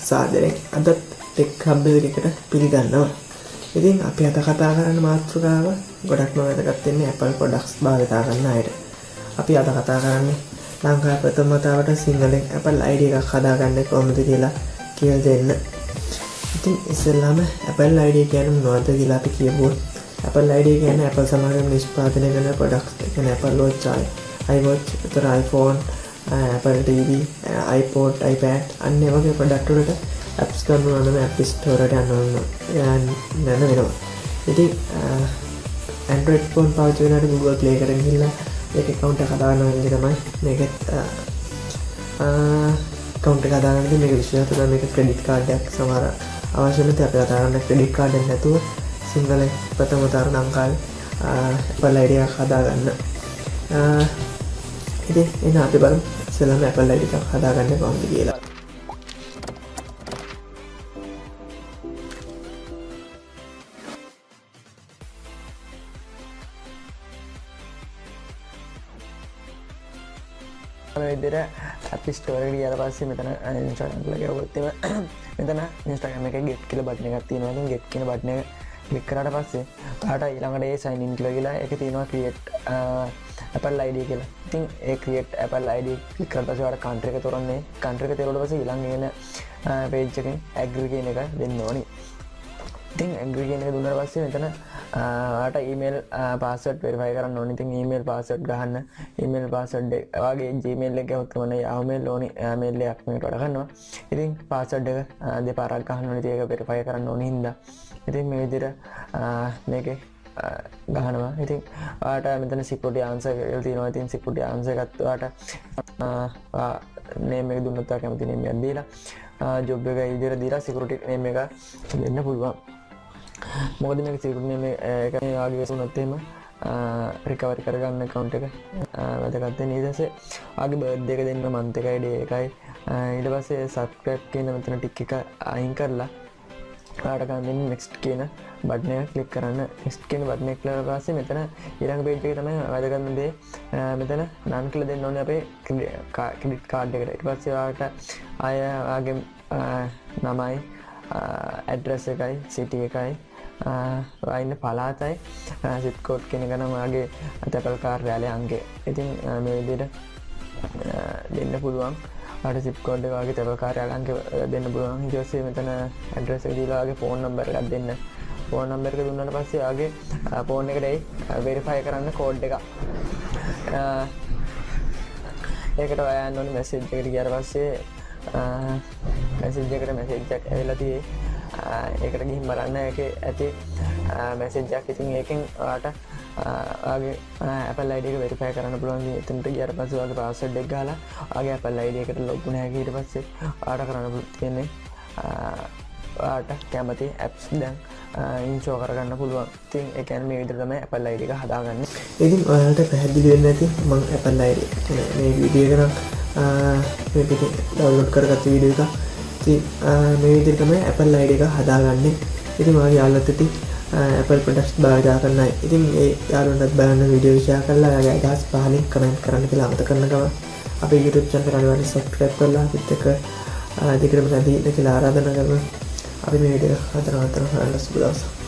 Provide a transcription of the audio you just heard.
සාදරයෙන් අදත් tech hub එකකට පිළිගන්නවා. ඉතින් අපි අද කතා කරන්න මාතෘකාව ගොඩක්ම වැදගත් වෙන්නේ Apple products භාවිතා කරන අයට. අපි අද කතා කරන්නේ ලංකාවේ ප්‍රථම වතාවට සිංහලෙන් Apple ID එකක් හදාගන්නේ කොහොමද කියලා කියලා දෙන්න. ඉතින් ඉස්සෙල්ලාම Apple ID කියන්නේ මොනවද කියලා අපි කියමු. Apple ID කියන්නේ Apple සමග නිෂ්පාදනය කරන products. ඒ කියන්නේ Apple Watch, iWatch, iPhone, Apple TV, iPod, iPad අන්න ඒ වගේ ප්‍රොඩක්ට් වලට apps ගන්නවා නම් App Store එකට යන්න වෙනවා. ඉතින් Android phone පාවිච්චි කරනකොට Google Play එකට ගිහිල්ලා ඒක account එක හදාගන්න වෙන තමයි මේකෙත් account එක හදාගන්න මේක විශ්වාස කරන මේක credit card එකක් සමහර අවශ්‍ය නැති අපි හදාගන්න credit card එක නැතුව සිංහල ප්‍රථම වතාවට ලංකාවේ Apple ID එකක් හදාගන්න. ඉතින් එන අපි බලමු ඉස්සෙල්ලාම Apple ID එකක් හදාගන්න කොහොමද කියලා. විදිහට App Store එකට ගියාට පස්සේ මෙතන Instagram එක ගියොත් මෙතන Instagram එකේ get කියලා බටන් එකක් තියෙනවා. ඉතින් get කියන බටන් එක ක්ලික් කරාට පස්සේ ඔයාලට ඊළඟට ඒ sign in කියලා ගිහලා ඒකේ තියෙනවා create Apple ID කියලා. ඉතින් ඒ create Apple ID ක්ලික් කරලා පස්සේ ඔයාලට country එක තෝරන්නේ. country එක තෝරලා පස්සේ ඊළඟ එන page එකෙන් agree කියන එක දෙන්න ඕනි. ඉතින් agree කියන එක දුන්නාට පස්සේ මෙතන ඔයාලට email password verify කරන්න ඕනි. ඉතින් email password ගහන්න. email password එක ඔයාගේ Gmail එක ගහුවොත් තමයි Yahoo mail ඕනි mail එකක් මේකට වඩා ගන්නවා. ඉතින් password එක දෙපාරක් ගහන්න ඕනි. ඒක verify කරන්න ඕනි හින්දා. ඉතින් මේ විදිහට මේකේ ගහනවා. ඉතින් ඔයාලට මෙතන security answer කියලා තියෙනවා. ඉතින් security answer එකත් ඔයාලට name එක දුන්නොත් ඔයා කැමති name එකක් දීලා job එක විදිහට දීලා security name එක දෙන්න පුළුවන්. මොකද මේක security name එක ඔයාගේ වුණොත් එහෙම recovery කරගන්න account එක වැදගත් වෙන ඊට පස්සේ ඔයාගේ birthday එක දෙන්න month එකයි day එකයි ඊට පස්සේ subscribe කියන මෙතන tick එක අයින් කරලා ඔයාලට ගන්න next කියන බටන් එක ක්ලික් කරන්න. next කියන බටන් එක ක්ලික් කරලා පස්සේ මෙතන ඊළඟ page එකේ තමයි වැදගත්ම දේ මෙතන none කියලා දෙන්න ඕනේ අපේ credit card එකට. ඊට පස්සේ ඔයාලට ආය ඔයාගේ නමයි address එකයි city එකයි ඔයා ඉන්න පළාතයි zip code කියන එක නම් ඔයාගේ Apple කාර්යාලයේ අංකය. ඉතින් මේ විදිහට දෙන්න පුළුවන්. ඔයාලට zip code එක ඔයාගේ Apple කාර්යාලයේ අංකය දෙන්න පුළුවන්. ඊට පස්සේ මෙතන address එක දීලා ඔයාගේ phone number එකක් දෙන්න. phone number එක දුන්නාට පස්සේ ඔයාගේ phone එකට verify කරන්න code එක. ඒකට ඔයා යන්න ඕනේ message එකට ගියාට පස්සේ message එකට message එකක් ඇවිල්ලා තියෙයි. ඒකට ගිහින් බලන්න ඒකේ ඇති message එකක්. ඉතින් ඒකෙන් ඔයාලට ඔයාගේ Apple ID එක verify කරන්න පුළුවන්. එතනට ගියාට පස්සේ ඔයාගේ password එක ගහලා ඔයාගේ Apple ID එකට log වුණ හැකි. ඊට පස්සේ ඔයාලට කරන්න තියෙන්නේ ඔයාලට කැමති apps දැන් install කරගන්න පුළුවන්. ඉතින් ඒ කියන්නේ මේ විදිහට තමයි Apple ID එක හදාගන්නේ. ඉතින් ඔයාලට පැහැදිලි වෙන්නේ නැති මම Apple ID මේ වීඩියෝ එක නම් මේ පිටේ download කරගත්ත වීඩියෝ එක. ඉතින් මේ විදිහට තමයි Apple ID එක හදාගන්නේ. ඉතින් ඔයාගේ යාළුවොත් ඉතින් Apple products භාවිතා කරන අය. ඉතින් ඒ යාළුවන්ටත් බලන්න වීඩියෝ share කරලා ඔයාගේ අදහස් පහලින් comment කරන්න කියලා අමතක කරන ගමන් අපේ YouTube channel එක අනිවාර්යෙන් subscribe කරලා අපිත් එක්ක දිගටම රැඳී ඉන්න කියලා ආරාධනා කරනවා. අපි මේ වීඩියෝ හතරවතර හරලා සුබ දවසක්.